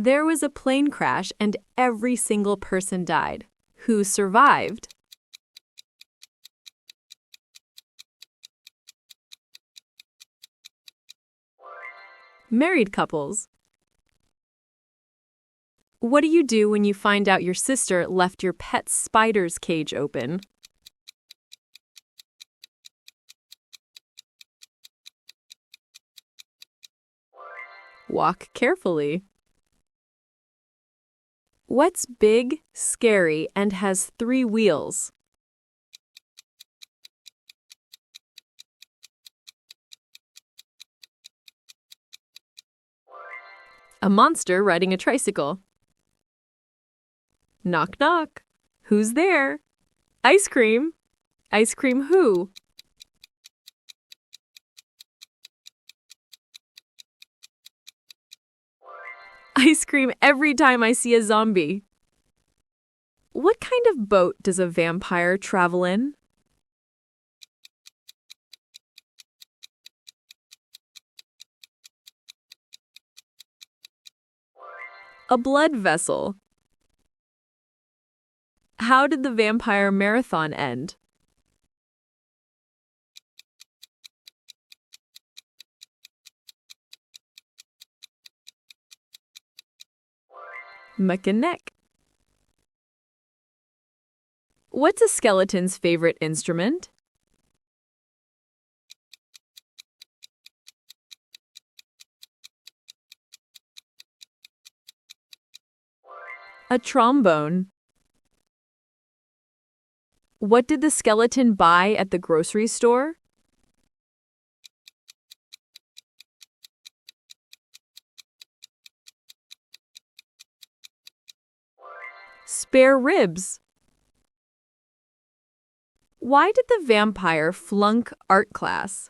There was a plane crash and every single person died. Who survived? Married couples. What do you do when you find out your sister left your pet spider's cage open? Walk carefully. What's big, scary, and has 3 wheels? A monster riding a tricycle. Knock, knock. Who's there? Ice cream. Ice cream who? Ice cream every time I see a zombie. What kind of boat does a vampire travel in? A blood vessel. How did the vampire marathon end? Neck and neck. What's a skeleton's favorite instrument? A trombone. What did the skeleton buy at the grocery store? Spare ribs. Why did the vampire flunk art class?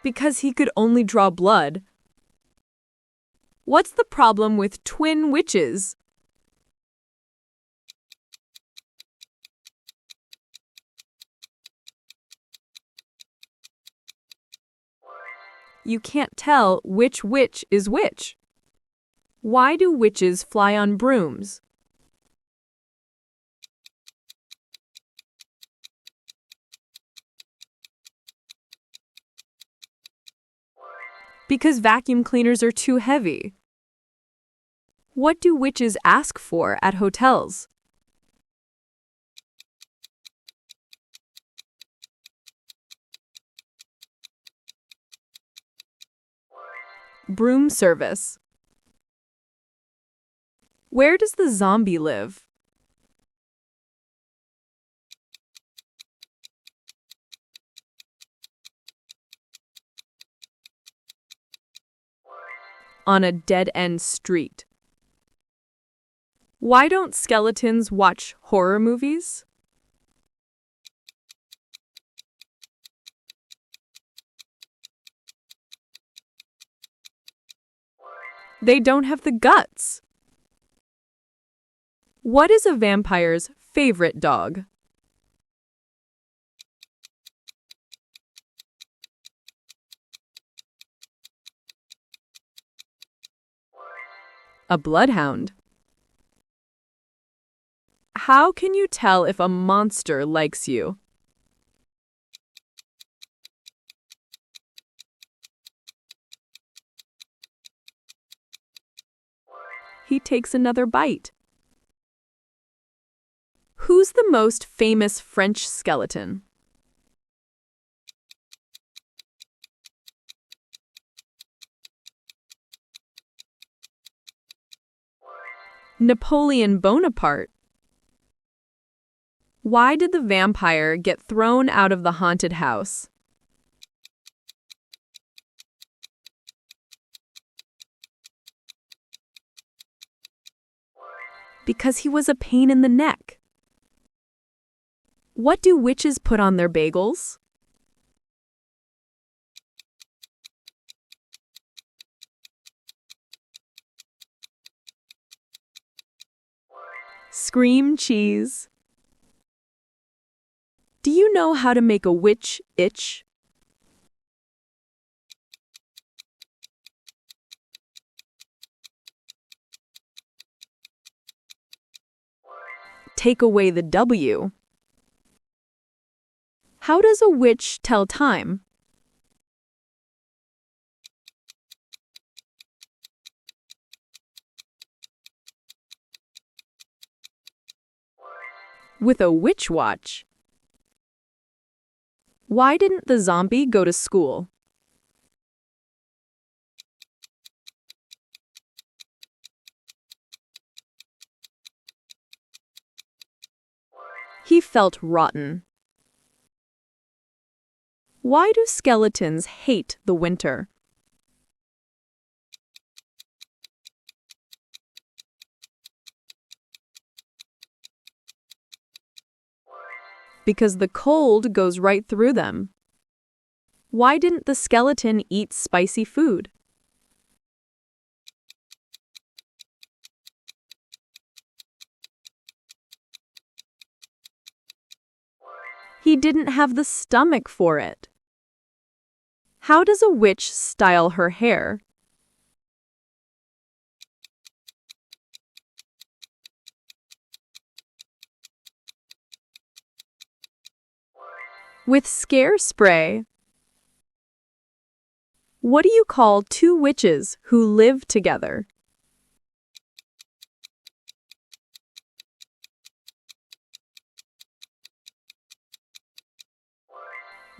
Because he could only draw blood. What's the problem with twin witches? You can't tell which witch is which. Why do witches fly on brooms? Because vacuum cleaners are too heavy. What do witches ask for at hotels? Broom service. Where does the zombie live? On a dead-end street. Why don't skeletons watch horror movies? They don't have the guts. What is a vampire's favorite dog? A bloodhound. How can you tell if a monster likes you? He takes another bite. Who's the most famous French skeleton? Napoleon Bonaparte. Why did the vampire get thrown out of the haunted house? Because he was a pain in the neck. What do witches put on their bagels? Scream cheese. Do you know how to make a witch itch? Take away the W. How does a witch tell time? With a witch watch. Why didn't the zombie go to school? He felt rotten. Why do skeletons hate the winter? Because the cold goes right through them. Why didn't the skeleton eat spicy food? He didn't have the stomach for it. How does a witch style her hair? With scare spray. What do you call two witches who live together?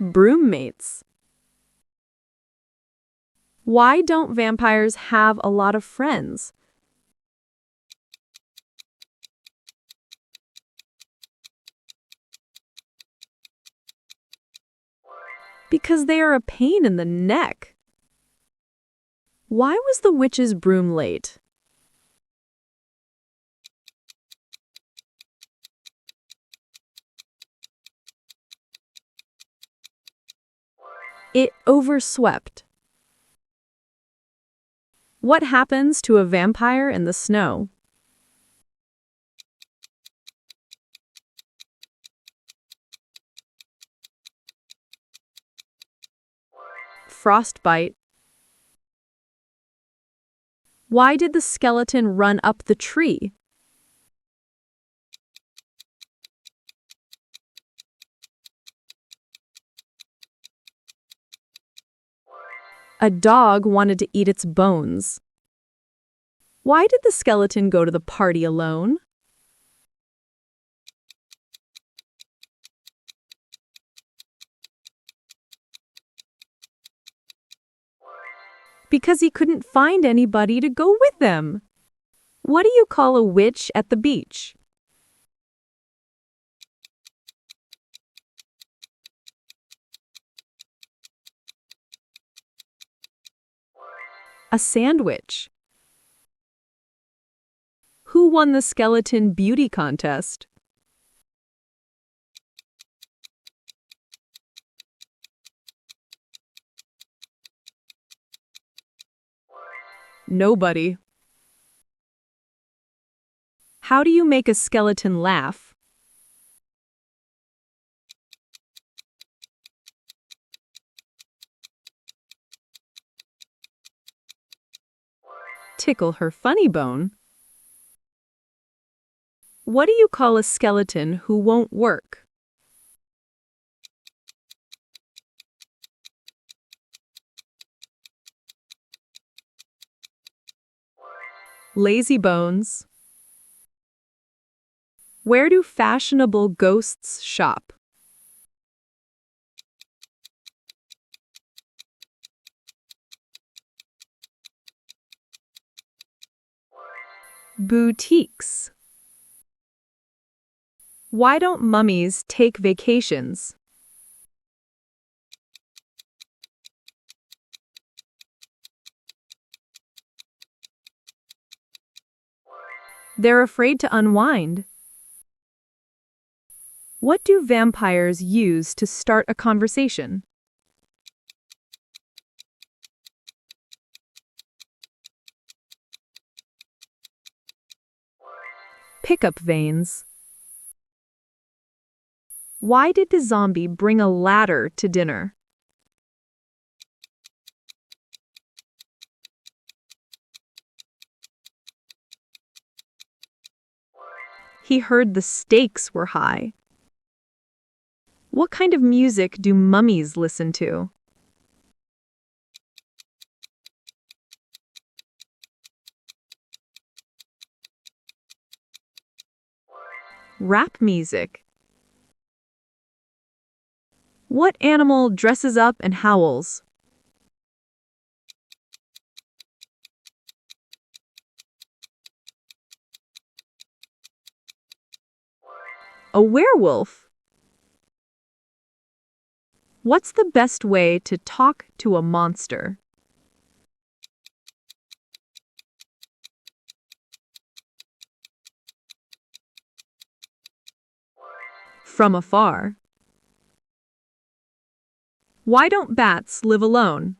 Broommates. Why don't vampires have a lot of friends? Because they are a pain in the neck. Why was the witch's broom late? It overswept. What happens to a vampire in the snow? Frostbite. Why did the skeleton run up the tree? A dog wanted to eat its bones. Why did the skeleton go to the party alone? Because he couldn't find anybody to go with them. What do you call a witch at the beach? A sandwich. Who won the skeleton beauty contest? Nobody. How do you make a skeleton laugh? Tickle her funny bone. What do you call a skeleton who won't work? Lazy bones. Where do fashionable ghosts shop? Boutiques. Why don't mummies take vacations? They're afraid to unwind. What do vampires use to start a conversation? Pickup veins. Why did the zombie bring a ladder to dinner? He heard the stakes were high. What kind of music do mummies listen to? Rap music. What animal dresses up and howls? A werewolf. What's the best way to talk to a monster? From afar. Why don't bats live alone?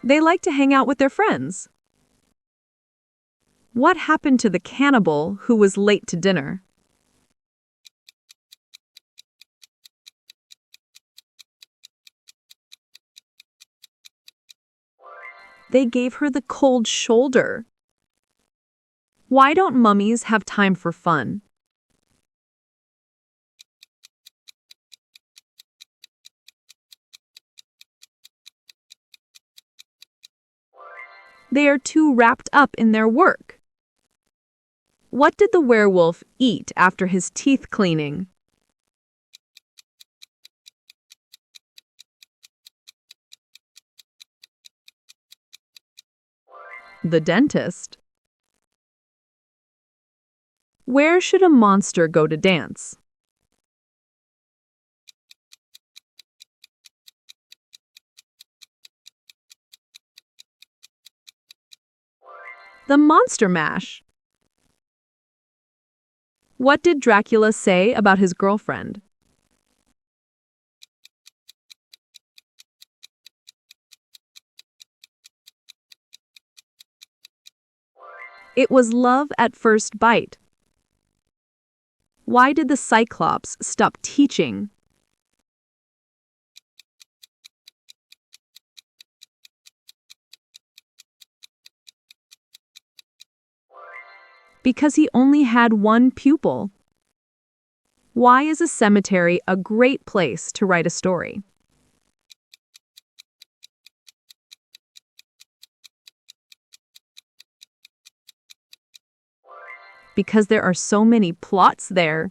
They like to hang out with their friends. What happened to the cannibal who was late to dinner? They gave her the cold shoulder. Why don't mummies have time for fun? They are too wrapped up in their work. What did the werewolf eat after his teeth cleaning? The dentist. Where should a monster go to dance? The Monster Mash. What did Dracula say about his girlfriend? It was love at first bite. Why did the Cyclops stop teaching? Because he only had one pupil. Why is a cemetery a great place to write a story? Because there are so many plots there.